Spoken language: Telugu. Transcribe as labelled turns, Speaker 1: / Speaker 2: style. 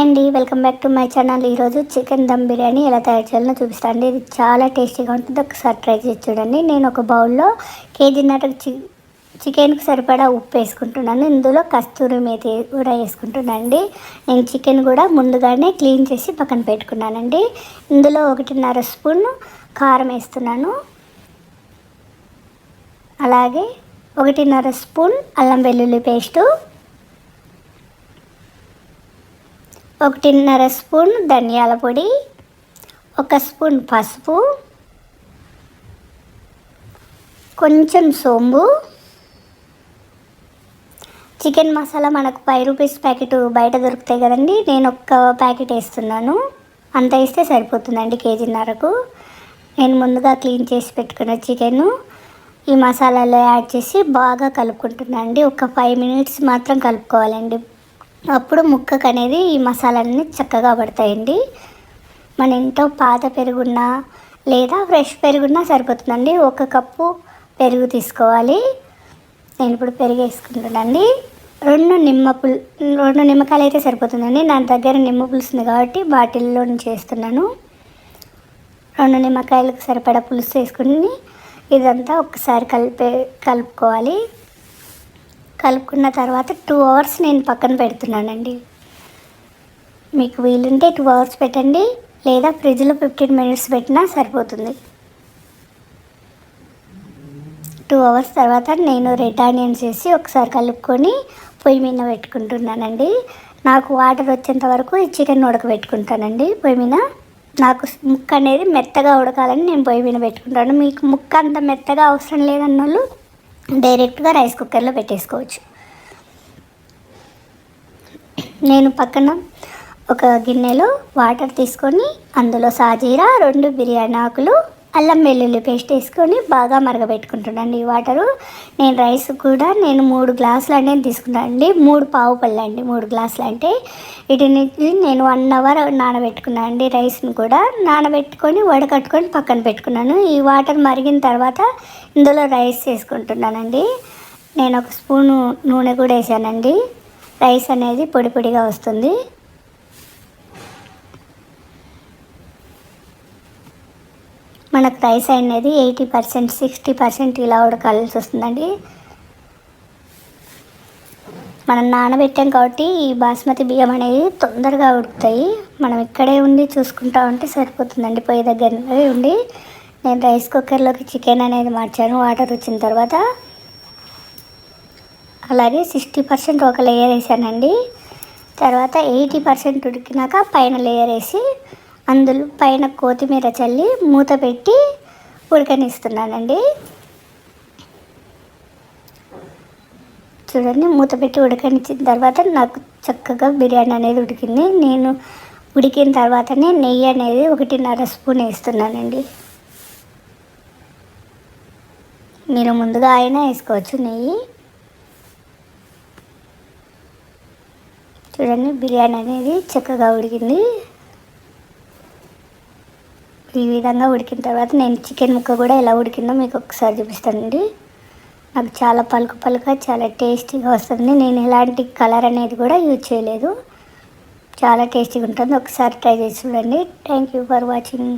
Speaker 1: అండి, welcome back to my channel. ఈరోజు చికెన్ దమ్ బిర్యానీ ఎలా తయారు చేయాలో చూపిస్తాను. ఇది చాలా టేస్టీగా ఉంటుంది. ఒకసారి ట్రై చేసి చూడండి. నేను ఒక బౌల్లో కేజీన్నర చికెన్కి సరిపడా ఉప్పు వేసుకుంటున్నాను. ఇందులో కస్తూరి మేతి కూడా వేసుకుంటున్నానండి. నేను చికెన్ కూడా ముందుగానే క్లీన్ చేసి పక్కన పెట్టుకున్నానండి. ఇందులో 1.5 స్పూన్ కారం వేస్తున్నాను. అలాగే 1.5 స్పూన్ అల్లం వెల్లుల్లి పేస్టు, 1.5 స్పూన్ ధనియాల పొడి, 1 స్పూన్ పసుపు, కొంచెం సోంబు, చికెన్ మసాలా మనకు 5 రూపీస్ ప్యాకెట్ బయట దొరుకుతాయి కదండి. నేను 1 ప్యాకెట్ వేస్తున్నాను. అంత వేస్తే సరిపోతుందండి కేజీన్నరకు. నేను ముందుగా క్లీన్ చేసి పెట్టుకున్న చికెను ఈ మసాలాలో యాడ్ చేసి బాగా కలుపుకుంటున్నాను అండి. ఒక 5 మినిట్స్ మాత్రం కలుపుకోవాలండి. అప్పుడు ముక్కకు అనేది ఈ మసాలాలన్నీ చక్కగా పడతాయండి. మన ఇంట్లో పాత పెరుగున్నా లేదా ఫ్రెష్ పెరుగున్నా సరిపోతుందండి. 1 కప్పు పెరుగు తీసుకోవాలి. నేను ఇప్పుడు పెరుగు వేసుకుంటున్నానండి. 2 నిమ్మకాయలు అయితే సరిపోతుందండి. నా దగ్గర నిమ్మ పులుసు ఉంది కాబట్టి బాటిల్లో నుంచి వేస్తున్నాను. 2 నిమ్మకాయలకు సరిపడా పులుసు వేసుకుని ఇదంతా ఒకసారి కలుపుకోవాలి. కలుపుకున్న తర్వాత 2 అవర్స్ నేను పక్కన పెడుతున్నానండి. మీకు వీలుంటే 2 అవర్స్ పెట్టండి, లేదా ఫ్రిడ్జ్లో 15 మినిట్స్ పెట్టినా సరిపోతుంది. 2 అవర్స్ తర్వాత నేను రెడ్ ఆనియన్స్ వేసి ఒకసారి కలుపుకొని పొయ్యి మీద పెట్టుకుంటున్నానండి. నాకు వాటర్ వచ్చేంత వరకు ఈ చికెన్ ఉడకబెట్టుకుంటానండి పొయ్యి మీద. నాకు ముక్క అనేది మెత్తగా ఉడకాలని నేను పొయ్యి మీద పెట్టుకుంటాను. మీకు ముక్క అంత మెత్తగా అవసరం లేదన్న వాళ్ళు డైరెక్ట్గా రైస్ కుక్కర్లో పెట్టేసుకోవచ్చు. నేను పక్కన ఒక గిన్నెలో వాటర్ తీసుకొని అందులో సాజీరా, 2 బిర్యానీ ఆకులు, అల్లం వెల్లుల్లి పేస్ట్ వేసుకొని బాగా మరగబెట్టుకుంటున్నాను ఈ వాటరు. నేను రైస్ కూడా 3 గ్లాసులు అనేది తీసుకున్నాను అండి. 3 పావు పళ్ళు అండి. 3 గ్లాసులు అంటే వీటిని నేను 1 అవర్ నానబెట్టుకున్నాను అండి. రైస్ని కూడా నానబెట్టుకొని వడకట్టుకొని పక్కన పెట్టుకున్నాను. ఈ వాటర్ మరిగిన తర్వాత ఇందులో రైస్ వేసుకుంటున్నానండి. నేను 1 స్పూను నూనె కూడా వేసానండి. రైస్ అనేది పొడి పొడిగా వస్తుంది. మనకు రైస్ అనేది 80%, 60% ఇలా ఉడకాల్సి వస్తుందండి. మనం నానబెట్టాం కాబట్టి ఈ బాస్మతి బియ్యం అనేది తొందరగా ఉడుకుతాయి. మనం ఇక్కడే ఉండి చూసుకుంటా ఉంటే సరిపోతుందండి. పొయ్యి దగ్గర ఉండి నేను రైస్ కుక్కర్లోకి చికెన్ అనేది మార్చాను వాటర్ వచ్చిన తర్వాత. అలాగే 60% ఒక లేయర్ వేసానండి. తర్వాత 80% ఉడికినాక పైన లేయర్ వేసి అందులో పైన కొత్తిమీర చల్లి మూత పెట్టి ఉడకనిస్తున్నానండి. చూడండి, మూత పెట్టి ఉడకనిచ్చిన తర్వాత నాకు చక్కగా బిర్యానీ అనేది ఉడికింది. నేను ఉడికిన తర్వాతనే నెయ్యి అనేది 1.5 స్పూన్ వేస్తున్నానండి. మీరు ముందుగా అయినా వేసుకోవచ్చు నెయ్యి. చూడండి, బిర్యానీ అనేది చక్కగా ఉడికింది. ఈ విధంగా ఉడికిన తర్వాత నేను చికెన్ ముక్క కూడా ఎలా ఉడికిందో మీకు ఒకసారి చూపిస్తానండి. నాకు చాలా పలుకుగా చాలా టేస్టీగా వస్తుంది. నేను ఎలాంటి కలర్ అనేది కూడా యూజ్ చేయలేదు. చాలా టేస్టీగా ఉంటుంది. ఒకసారి ట్రై చేసి చూడండి. Thank you for watching.